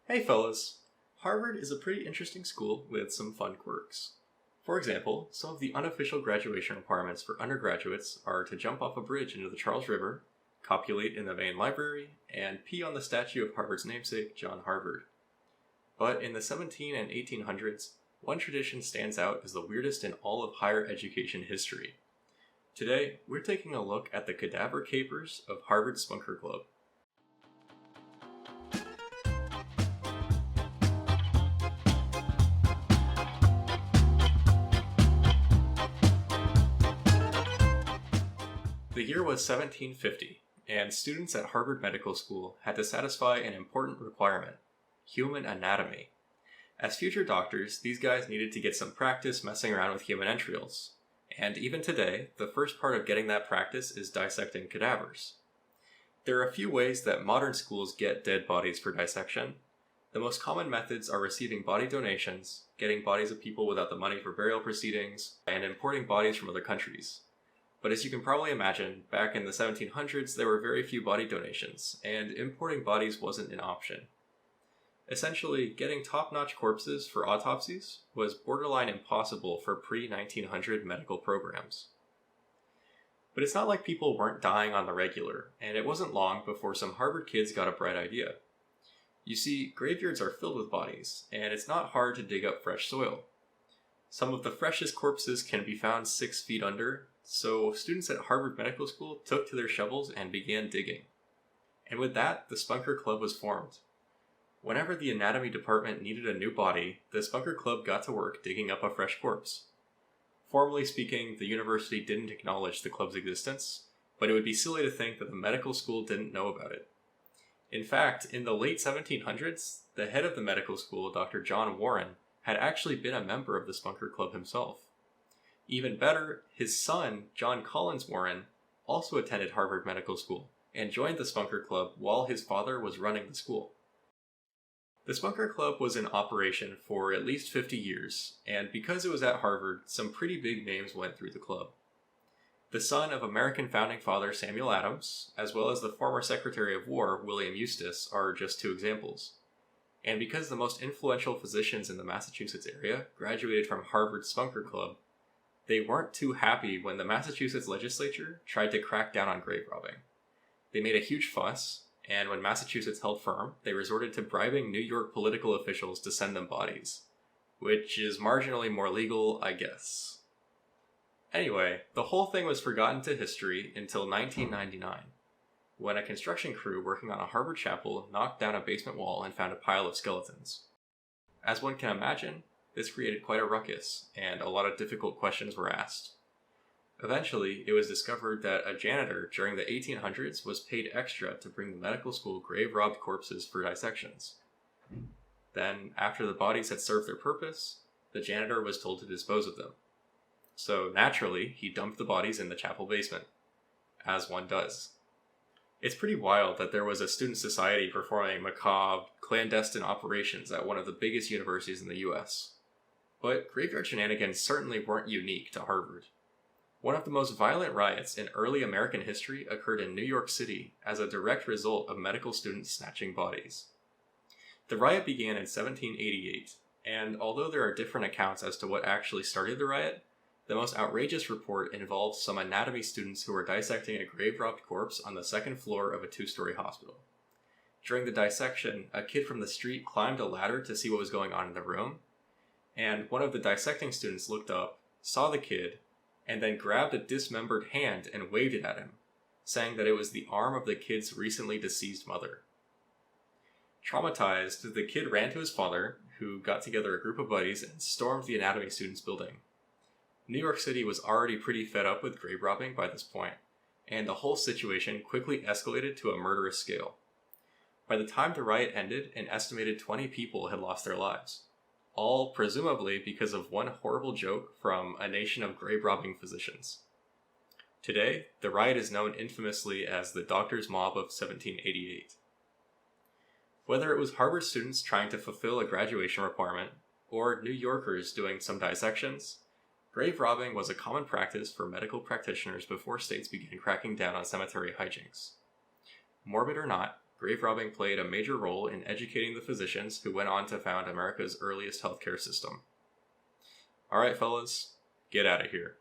Hey fellas, Harvard is a pretty interesting school with some fun quirks. For example, some of the unofficial graduation requirements for undergraduates are to jump off a bridge into the Charles River, copulate in the main library, and pee on the statue of Harvard's namesake, John Harvard. But in the 17 and 1800s, one tradition stands out as the weirdest in all of higher education history. Today, we're taking a look at the cadaver capers of Harvard Spunker Club. The year was 1750, and students at Harvard Medical School had to satisfy an important requirement: human anatomy. As future doctors, these guys needed to get some practice messing around with human entrails. And even today, the first part of getting that practice is dissecting cadavers. There are a few ways that modern schools get dead bodies for dissection. The most common methods are receiving body donations, getting bodies of people without the money for burial proceedings, and importing bodies from other countries. But as you can probably imagine, back in the 1700s there were very few body donations, and importing bodies wasn't an option. Essentially, getting top-notch corpses for autopsies was borderline impossible for pre-1900 medical programs. But it's not like people weren't dying on the regular, and it wasn't long before some Harvard kids got a bright idea. You see, graveyards are filled with bodies, and it's not hard to dig up fresh soil. Some of the freshest corpses can be found 6 feet under, so students at Harvard Medical School took to their shovels and began digging. And with that, the Spunker Club was formed. Whenever the anatomy department needed a new body, the Spunker Club got to work digging up a fresh corpse. Formally speaking, the university didn't acknowledge the club's existence, but it would be silly to think that the medical school didn't know about it. In fact, in the late 1700s, the head of the medical school, Dr. John Warren, had actually been a member of the Spunker Club himself. Even better, his son, John Collins Warren, also attended Harvard Medical School and joined the Spunker Club while his father was running the school. The Spunker Club was in operation for at least 50 years, and because it was at Harvard, some pretty big names went through the club. The son of American founding father Samuel Adams, as well as the former Secretary of War William Eustis, are just two examples. And because the most influential physicians in the Massachusetts area graduated from Harvard Spunker Club, they weren't too happy when the Massachusetts legislature tried to crack down on grave robbing. They made a huge fuss, and when Massachusetts held firm, they resorted to bribing New York political officials to send them bodies. Which is marginally more legal, I guess. Anyway, the whole thing was forgotten to history until 1999, when a construction crew working on a Harvard chapel knocked down a basement wall and found a pile of skeletons. As one can imagine, this created quite a ruckus, and a lot of difficult questions were asked. Eventually, it was discovered that a janitor during the 1800s was paid extra to bring the medical school grave-robbed corpses for dissections. Then, after the bodies had served their purpose, the janitor was told to dispose of them. So naturally, he dumped the bodies in the chapel basement, as one does. It's pretty wild that there was a student society performing macabre, clandestine operations at one of the biggest universities in the US. But graveyard shenanigans certainly weren't unique to Harvard. One of the most violent riots in early American history occurred in New York City as a direct result of medical students snatching bodies. The riot began in 1788, and although there are different accounts as to what actually started the riot, the most outrageous report involves some anatomy students who were dissecting a grave-robbed corpse on the second floor of a 2-story hospital. During the dissection, a kid from the street climbed a ladder to see what was going on in the room, and one of the dissecting students looked up, saw the kid, and then grabbed a dismembered hand and waved it at him, saying that it was the arm of the kid's recently deceased mother. Traumatized, the kid ran to his father, who got together a group of buddies and stormed the anatomy students' building. New York City was already pretty fed up with grave robbing by this point, and the whole situation quickly escalated to a murderous scale. By the time the riot ended, an estimated 20 people had lost their lives, all presumably because of one horrible joke from a nation of grave-robbing physicians. Today, the riot is known infamously as the Doctors' Mob of 1788. Whether it was Harvard students trying to fulfill a graduation requirement, or New Yorkers doing some dissections, grave robbing was a common practice for medical practitioners before states began cracking down on cemetery hijinks. Morbid or not, grave robbing played a major role in educating the physicians who went on to found America's earliest healthcare system. Alright, fellas, get out of here.